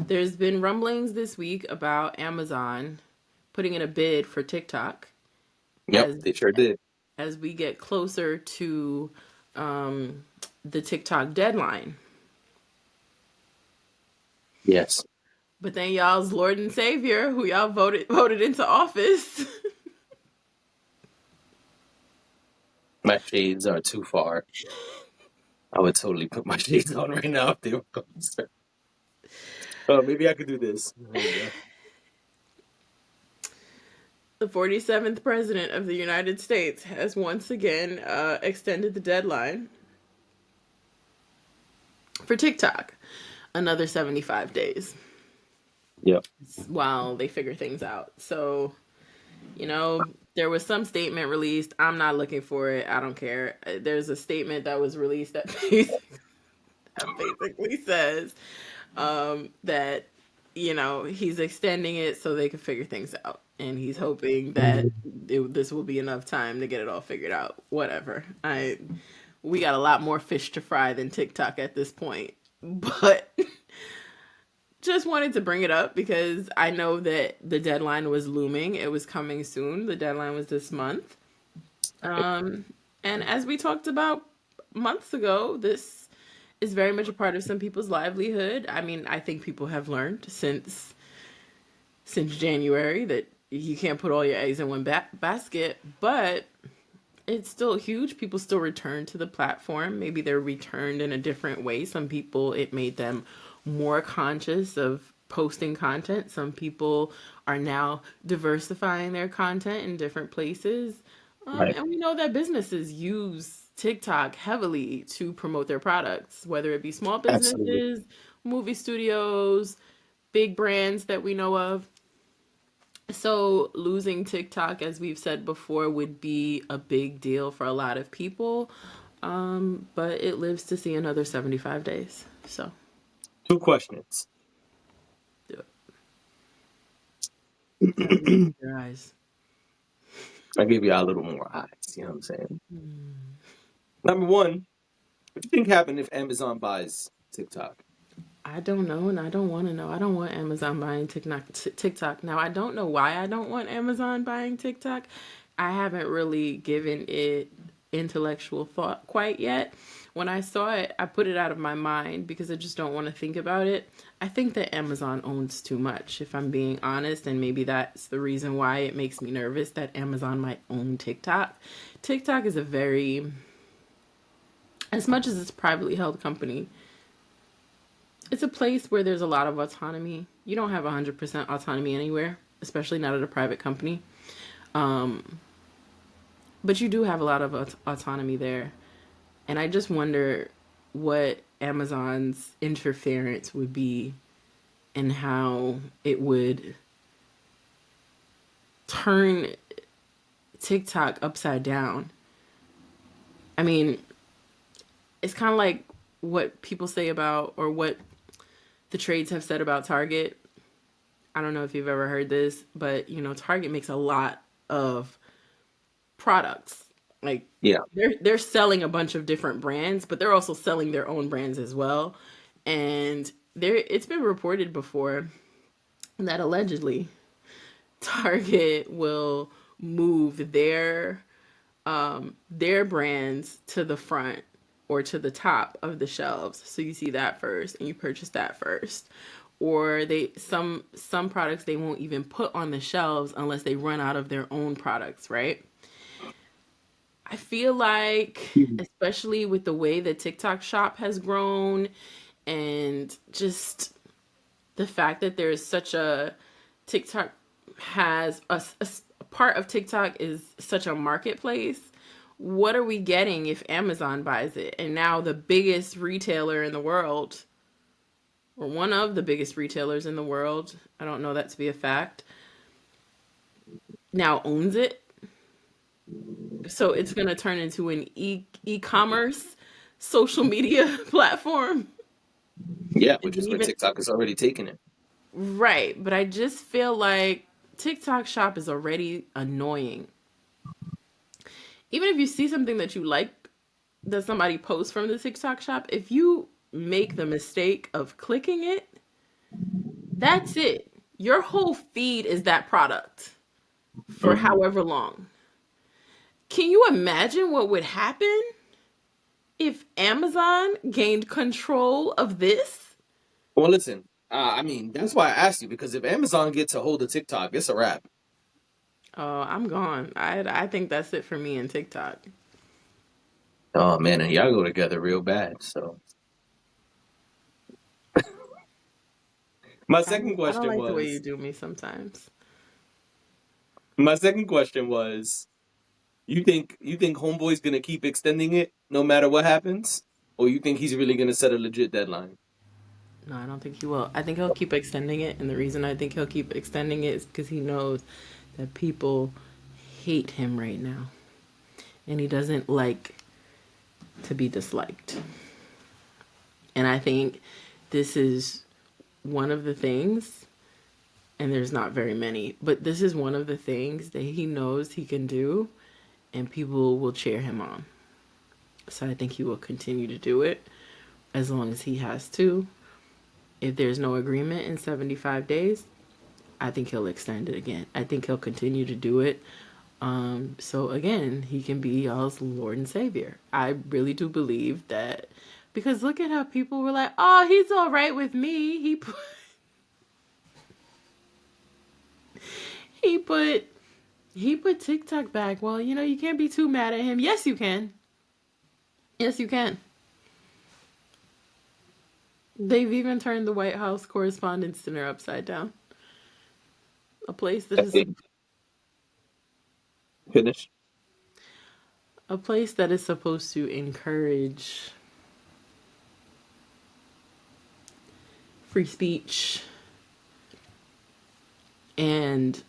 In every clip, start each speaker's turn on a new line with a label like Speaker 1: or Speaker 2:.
Speaker 1: There's been rumblings this week about Amazon putting in a bid for TikTok
Speaker 2: Yep,
Speaker 1: as
Speaker 2: they sure did.
Speaker 1: as we get closer to um, the TikTok deadline.
Speaker 2: Yes.
Speaker 1: But then y'all's Lord and Savior, who y'all voted into office,
Speaker 2: My shades are too far. I would totally put my shades on right now if they were closer. Oh, maybe I could do this. There we go.
Speaker 1: the 47th president of the United States, has once again extended the deadline for TikTok another 75 days
Speaker 2: Yep.
Speaker 1: while they figure things out. So, there was some statement released. I'm not looking for it. I don't care. There's a statement that was released that basically says that he's extending it so they can figure things out, and he's hoping that this will be enough time to get it all figured out. Whatever. We got a lot more fish to fry than TikTok at this point, but just wanted to bring it up because I know that the deadline was looming. It was coming soon. The deadline was this month. Um, and as we talked about months ago, this is very much a part of some people's livelihood. I mean, I think people have learned since January that you can't put all your eggs in one basket, but it's still huge. People still return to the platform. Maybe they're returned in a different way. Some people, it made them more conscious of posting content. Some people are now diversifying their content in different places.
Speaker 2: Right.
Speaker 1: And we know that businesses use TikTok heavily to promote their products, whether it be small
Speaker 2: Absolutely.
Speaker 1: businesses, movie studios, big brands that we know of. So losing TikTok, as we've said before, would be a big deal for a lot of people. But it lives to see another 75 days. So
Speaker 2: Two questions.
Speaker 1: do it. Gotta read with your eyes.
Speaker 2: I give you a little more eyes. You know what I'm saying? Number one, what do you think happened if Amazon buys TikTok?
Speaker 1: I don't know, and I don't want to know. I don't want Amazon buying TikTok. Now, I don't know why I don't want Amazon buying TikTok. I haven't really given it intellectual thought quite yet. When I saw it, I put it out of my mind because I just don't want to think about it. I think that Amazon owns too much, if I'm being honest, and maybe that's the reason why it makes me nervous that Amazon might own TikTok. TikTok is a very, as much as it's a privately held company, it's a place where there's a lot of autonomy. You don't have 100% autonomy anywhere, especially not at a private company. Um, but you do have a lot of autonomy there. And I just wonder what Amazon's interference would be and how it would turn TikTok upside down. I mean, it's kind of like what people say about, or what the trades have said about Target. I don't know if you've ever heard this, but Target makes a lot of products. Like
Speaker 2: Yeah.
Speaker 1: they're selling a bunch of different brands, but they're also selling their own brands as well. And it's been reported before that allegedly Target will move their brands to the front or to the top of the shelves, so you see that first and you purchase that first. Or they some products they won't even put on the shelves unless they run out of their own products, right? I feel like,
Speaker 2: Mhm.
Speaker 1: especially with the way the TikTok shop has grown, and just the fact that there's such a TikTok has a part of TikTok is such a marketplace. What are we getting if Amazon buys it? And now the biggest retailer in the world, or one of the biggest retailers in the world, I don't know that to be a fact, now owns it. So it's going to turn into an e-commerce social media platform.
Speaker 2: Yeah,
Speaker 1: And
Speaker 2: which is where
Speaker 1: even
Speaker 2: TikTok is already taking it.
Speaker 1: right, but I just feel like TikTok shop is already annoying. Even if you see something that you like that somebody posts from the TikTok shop, if you make the mistake of clicking it, That's it. Your whole feed is that product for
Speaker 2: Hmm.
Speaker 1: however long. Can you imagine what would happen if Amazon gained control of this?
Speaker 2: Well, listen. I mean, that's why I asked you because if Amazon gets a hold of TikTok, it's a wrap.
Speaker 1: Oh, I'm gone. I think that's it for me and TikTok.
Speaker 2: Oh man, and y'all go together real bad. So my second
Speaker 1: I don't
Speaker 2: question
Speaker 1: like the way you
Speaker 2: was,
Speaker 1: do me sometimes.
Speaker 2: my second question was, you think Homeboy's gonna keep extending it no matter what happens, or you think he's really gonna set a legit deadline?
Speaker 1: No, I don't think he will. I think he'll keep extending it, and the reason I think he'll keep extending it is because he knows that people hate him right now, and he doesn't like to be disliked. And I think this is one of the things, and there's not very many, but this is one of the things that he knows he can do, and people will cheer him on. So I think he will continue to do it as long as he has to. If there's no agreement in 75 days, I think he'll extend it again. I think he'll continue to do it. So again, he can be y'all's Lord and Savior. I really do believe that because look at how people were like, "Oh, he's all right with me." He put he put TikTok back. Well, you can't be too mad at him. Yes, you can. Yes, you can. They've even turned the White House Correspondents' Dinner upside down. A place that is
Speaker 2: Okay, finish.
Speaker 1: a place that is supposed to encourage free speech and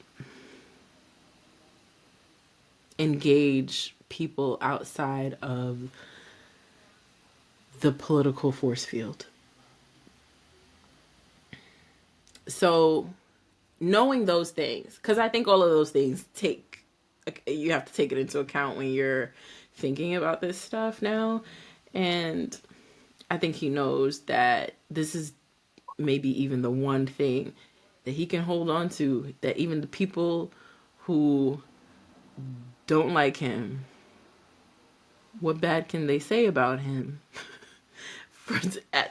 Speaker 1: engage people outside of the political force field. So, knowing those things, because I think all of those things you have to take it into account when you're thinking about this stuff now. And I think he knows that this is maybe even the one thing that he can hold on to, that even the people who don't like him, what bad can they say about him?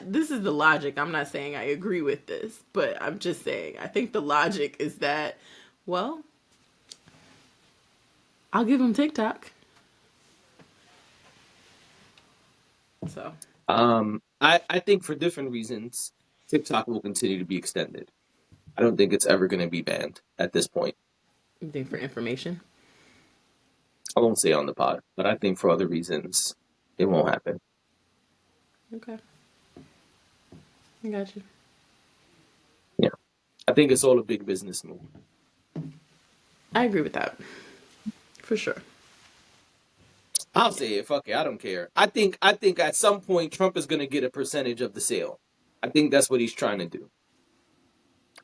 Speaker 1: This is the logic. I'm not saying I agree with this, but I'm just saying I think the logic is that, well, I'll give him TikTok. So,
Speaker 2: I think for different reasons, TikTok will continue to be extended. I don't think it's ever going to be banned at this point.
Speaker 1: you think for information?
Speaker 2: I won't say on the pod, but I think for other reasons, it won't happen.
Speaker 1: Okay, I got you.
Speaker 2: Yeah, I think it's all a big business move.
Speaker 1: I agree with that for sure.
Speaker 2: I'll say it. Fuck it. I don't care. I think at some point Trump is going to get a percentage of the sale. I think that's what he's trying to do.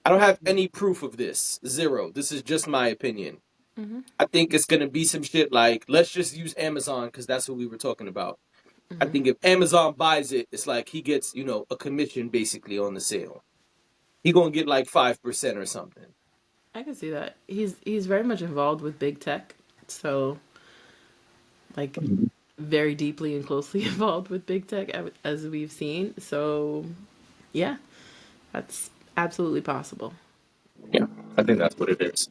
Speaker 2: I don't have any proof of this. Zero. This is just my opinion.
Speaker 1: Hmm.
Speaker 2: I think it's going to be some shit like, let's just use Amazon because that's what we were talking about. I
Speaker 1: Hmm.
Speaker 2: think if Amazon buys it, it's like he gets, a commission basically on the sale. He going to get like 5% or something.
Speaker 1: I can see that. He's very much involved with big tech, so like very deeply and closely involved with big tech as we've seen. So yeah, that's absolutely possible.
Speaker 2: Yeah, I think that's what it is.